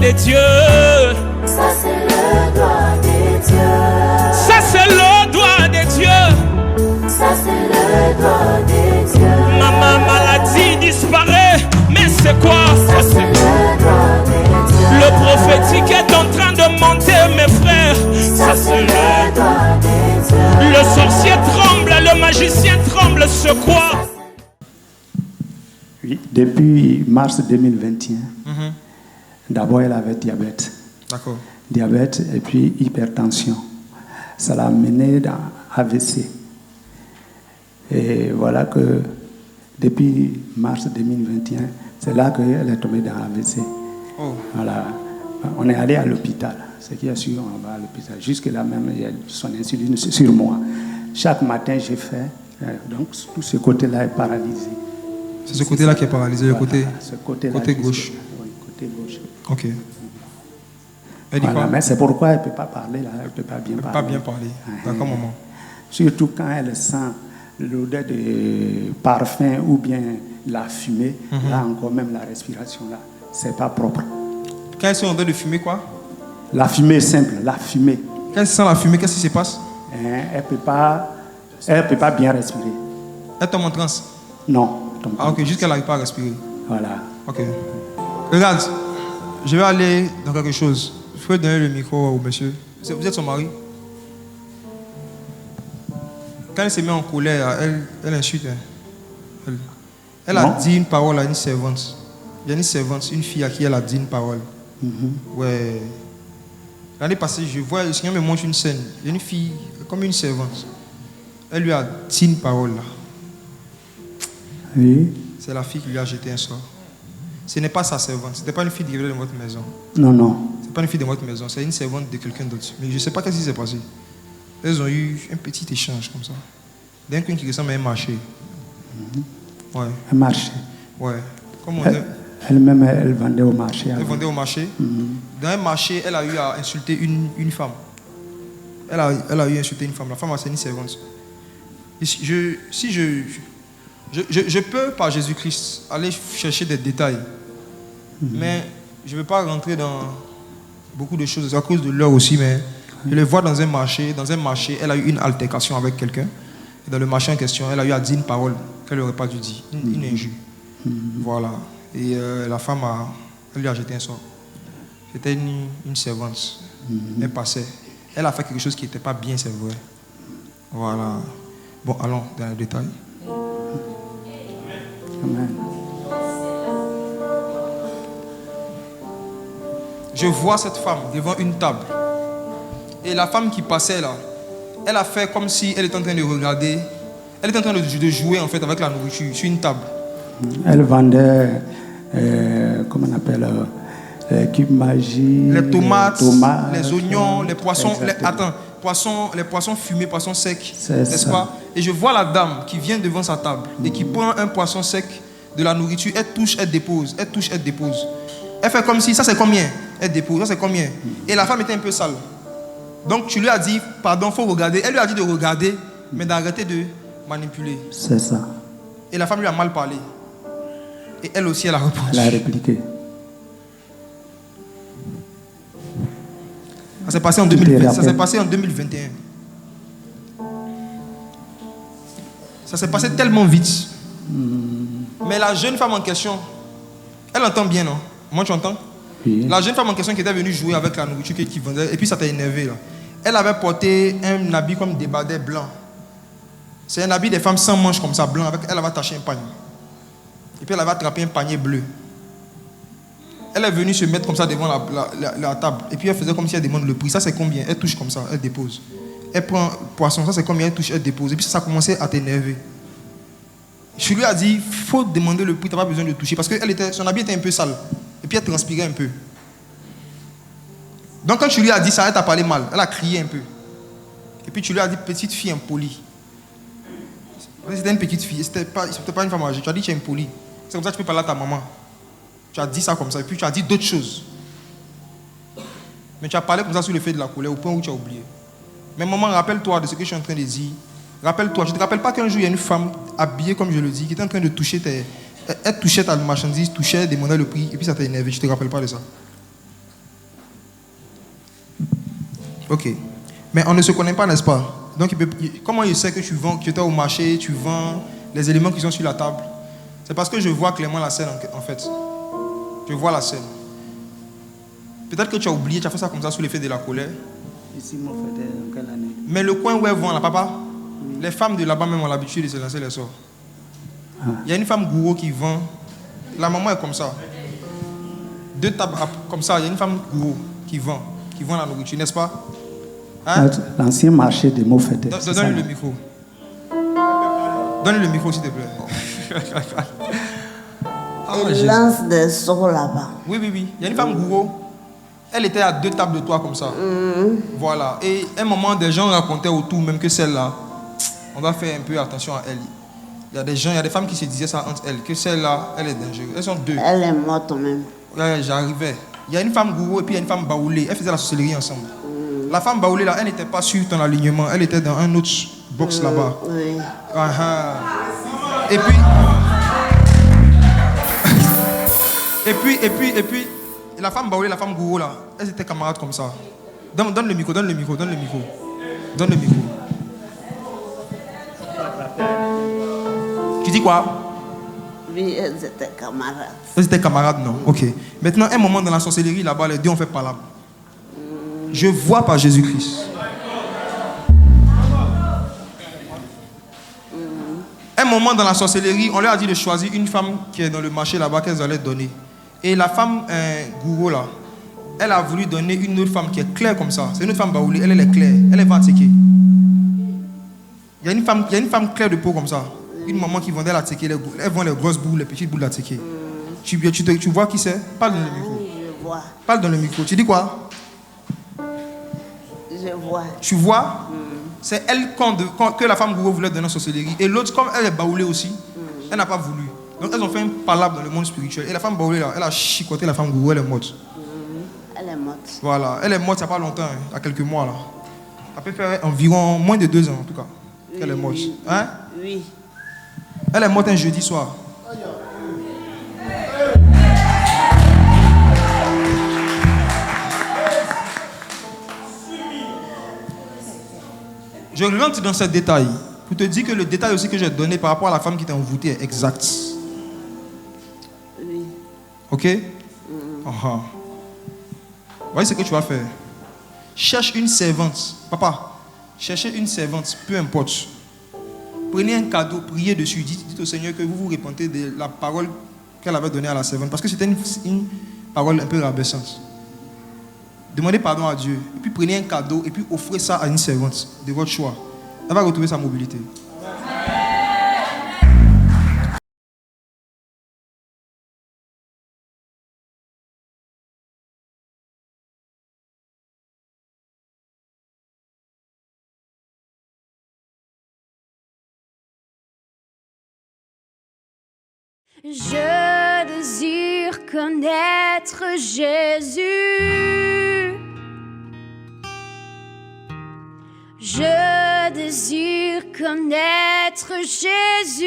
des dieux. Ça c'est le doigt des dieux. Ça c'est le doigt des dieux. Ça c'est le doigt des dieux. Ma maladie disparaît. Mais c'est quoi? Ça c'est le doigt des dieux. Le prophétique est en train de monter, mes frères. Ça c'est le doigt des dieux. Le sorcier tremble, le magicien tremble, c'est quoi? Oui, depuis mars 2021, d'abord elle avait diabète. D'accord. Diabète et puis hypertension. Ça l'a mené dans AVC. Et voilà que depuis mars 2021, c'est là qu'elle est tombée dans AVC. Oh. Voilà. On est allé à l'hôpital. Ce qui est sûr, on va à l'hôpital. Jusque-là même, il y a son insuline sur moi. Chaque matin, j'ai fait. Donc, tout ce côté-là est paralysé. C'est ce côté-là qui est paralysé, le côté, ce côté gauche. Oui, côté gauche. Ok. Elle dit Voilà, quoi? mais c'est pourquoi elle ne peut pas parler là, elle ne peut pas bien Elle peut parler. pas bien parler. D'accord, maman. Surtout quand elle sent l'odeur de parfum ou bien la fumée, là encore même la respiration là, c'est pas propre. Quand elle se rendait de fumer, quoi? La fumée simple, la fumée. Quand elle sent la fumée, qu'est-ce qui se passe? Elle peut pas bien respirer. Elle tombe en transe. Non. Ah ok, juste qu'elle n'arrive pas à respirer. Voilà. Ok. Regarde, je vais aller dans quelque chose. Je peux donner le micro au monsieur. Vous êtes son mari? Quand elle se met en colère, elle insulte. Elle a dit une parole à une servante. Il y a une servante, une fille à qui elle a dit une parole. Ouais. L'année passée, je vois, le Seigneur me montre une scène. Il y a une fille, comme une servante. Elle lui a dit une parole là. Oui. C'est la fille qui lui a jeté un sort. Ce n'est pas sa servante. Ce n'était pas une fille qui venait de votre maison. Non, non. Ce n'est pas une fille de votre maison. C'est une servante de quelqu'un d'autre. Mais je ne sais pas qu'est-ce qui s'est passé. Elles ont eu un petit échange comme ça. D'un coup, qui ressemble à un marché. Ouais. Un marché. Ouais. Comme on Elle-même, elle vendait au marché. Elle vendait au marché. Dans un marché, elle a eu à insulter une femme. Elle a eu à insulter une femme. La femme a c'est une servante. Je peux, par Jésus-Christ, aller chercher des détails. Mais je ne veux pas rentrer dans beaucoup de choses. C'est à cause de l'heure aussi, mais je les vois dans un marché. Dans un marché, elle a eu une altercation avec quelqu'un. Et dans le marché en question, elle a eu à dire une parole qu'elle n'aurait pas dû dire. Une injure. Voilà. Et la femme, elle lui a jeté un sort. C'était une servante. Elle passait. Elle a fait quelque chose qui n'était pas bien, c'est vrai. Voilà. Bon, allons dans les détails. Amen. Je vois cette femme devant une table. Et la femme qui passait là, elle a fait comme si elle était en train de regarder. Elle était en train de jouer en fait avec la nourriture sur une table. Elle vendait, comment on appelle, l'équipe magie. Les tomates, les oignons, les poissons. Les poissons fumés, poissons secs, n'est-ce pas? Et je vois la dame qui vient devant sa table et qui prend un poisson sec, de la nourriture, elle touche, elle dépose, elle touche, elle dépose. Elle fait comme si, ça c'est combien? Elle dépose, ça c'est combien? Et la femme était un peu sale. Donc tu lui as dit, pardon, il faut regarder. Elle lui a dit de regarder, mais d'arrêter de manipuler. C'est ça. Et la femme lui a mal parlé. Et elle aussi, elle a répondu. Elle a répliqué. Ça s'est passé en 2020. Ça s'est passé en 2021. Ça s'est passé tellement vite. Mais la jeune femme en question, elle entend bien, non? Moi, tu entends? Oui. La jeune femme en question qui était venue jouer avec la nourriture qui vendait, et puis ça t'a énervé, là. Elle avait porté un habit comme débardeur blanc. C'est un habit des femmes sans manches comme ça, blanc. Elle avait attaché un panier. Et puis elle avait attrapé un panier bleu. Elle est venue se mettre comme ça devant la table. Et puis elle faisait comme si elle demande le prix. Ça c'est combien? Elle touche comme ça, elle dépose. Elle prend le poisson, ça c'est combien? Elle touche, elle dépose. Et puis ça commençait à t'énerver. Je lui ai dit, il faut demander le prix, tu n'as pas besoin de toucher. Parce que son habit était un peu sale. Et puis elle transpirait un peu. Donc quand tu lui as dit ça, elle t'a parlé mal. Elle a crié un peu. Et puis tu lui as dit, petite fille impolie. C'était une petite fille, c'était pas une femme âgée. Tu as dit, tu es impolie. C'est comme ça que tu peux parler à ta maman. Tu as dit ça comme ça. Et puis tu as dit d'autres choses. Mais tu as parlé comme ça sur le fait de la colère au point où tu as oublié. Mais maman, rappelle-toi de ce que je suis en train de dire. Rappelle-toi, je ne te rappelle pas qu'un jour il y a une femme habillée comme je le dis, qui était en train de toucher elle touchait ta marchandise, touchait, demandait le prix, et puis ça t'a énervé. Je ne te rappelle pas de ça. Ok. Mais on ne se connaît pas, n'est-ce pas? Donc, comment il sait que tu vends, que tu étais au marché, tu vends les éléments qui sont sur la table? C'est parce que je vois clairement la scène, en fait. Je vois la scène. Peut-être que tu as oublié, tu as fait ça comme ça sous l'effet de la colère. Ici, mon fait, en quelle année? Mais le coin où elles vont, là, papa, les femmes de là-bas même ont l'habitude de se lancer les sorts. Il y a une femme gourou qui vend. La maman est comme ça. 2 tables comme ça, il y a une femme gourou qui vend la nourriture, n'est-ce pas? Hein? L'ancien marché des mots faits. Donne-lui le micro. Donne-lui le micro, s'il te plaît. Il lance des sorts là-bas. Oui. Il y a une femme gourou. Elle était à 2 tables de toi comme ça. Voilà. Et à un moment, des gens racontaient autour, même que celle-là, on doit faire un peu attention à elle. Il y a des gens, il y a des femmes qui se disaient ça entre elles, que celle-là, elle est dangereuse. Elles sont 2. Elle est morte même. Ouais, j'arrivais. Il y a une femme gourou et puis il y a une femme baoulée. Elles faisaient la sorcellerie ensemble. La femme baoulée, là, elle n'était pas sur ton alignement. Elle était dans un autre box là-bas. Oui. Et puis, la femme baoulée, la femme gourou, là, elles étaient camarades comme ça. Donne le micro. Tu dis quoi? Oui, elles étaient camarades. Elles étaient camarades, non? Ok. Maintenant, un moment dans la sorcellerie, là-bas, les 2 ont fait palabre. Je vois par Jésus-Christ. Un moment dans la sorcellerie, on leur a dit de choisir une femme qui est dans le marché là-bas qu'elles allaient donner. Et la femme gourou là, elle a voulu donner une autre femme qui est claire comme ça. C'est une autre femme baoulée, elle est claire, elle est vantiquée. Il y a une femme claire de peau comme ça. Une maman qui vendait la teke, elle vend les grosses boules, les petites boules de la teke. Tu vois qui c'est? Parle dans le micro. Je vois. Parle dans le micro. Tu dis quoi? Je vois. Tu vois? C'est elle que la femme gourou voulait donner en sorcellerie. Et l'autre, comme elle est baoulée aussi, elle n'a pas voulu. Donc elles ont fait un palabre dans le monde spirituel. Et la femme baoulée là, elle a chicoté la femme gourou, elle est morte. Elle est morte. Voilà, elle est morte il n'y a pas longtemps, hein, il y a quelques mois là. Ça peut faire environ moins de 2 ans en tout cas. Elle est morte. Hein? Oui. Elle est morte un jeudi soir. Je rentre dans ce détail pour te dire que le détail aussi que j'ai donné par rapport à la femme qui t'a envoûté est exact. Oui. Ok? Voyez ce que tu vas faire. Cherche une servante. Papa, cherchez une servante, peu importe. Prenez un cadeau, priez dessus. Dites au Seigneur que vous vous repentez de la parole qu'elle avait donnée à la servante. Parce que c'était une parole un peu rabaissante. Demandez pardon à Dieu. Et puis prenez un cadeau et puis offrez ça à une servante de votre choix. Elle va retrouver sa mobilité. Je désire connaître Jésus. Je désire connaître Jésus.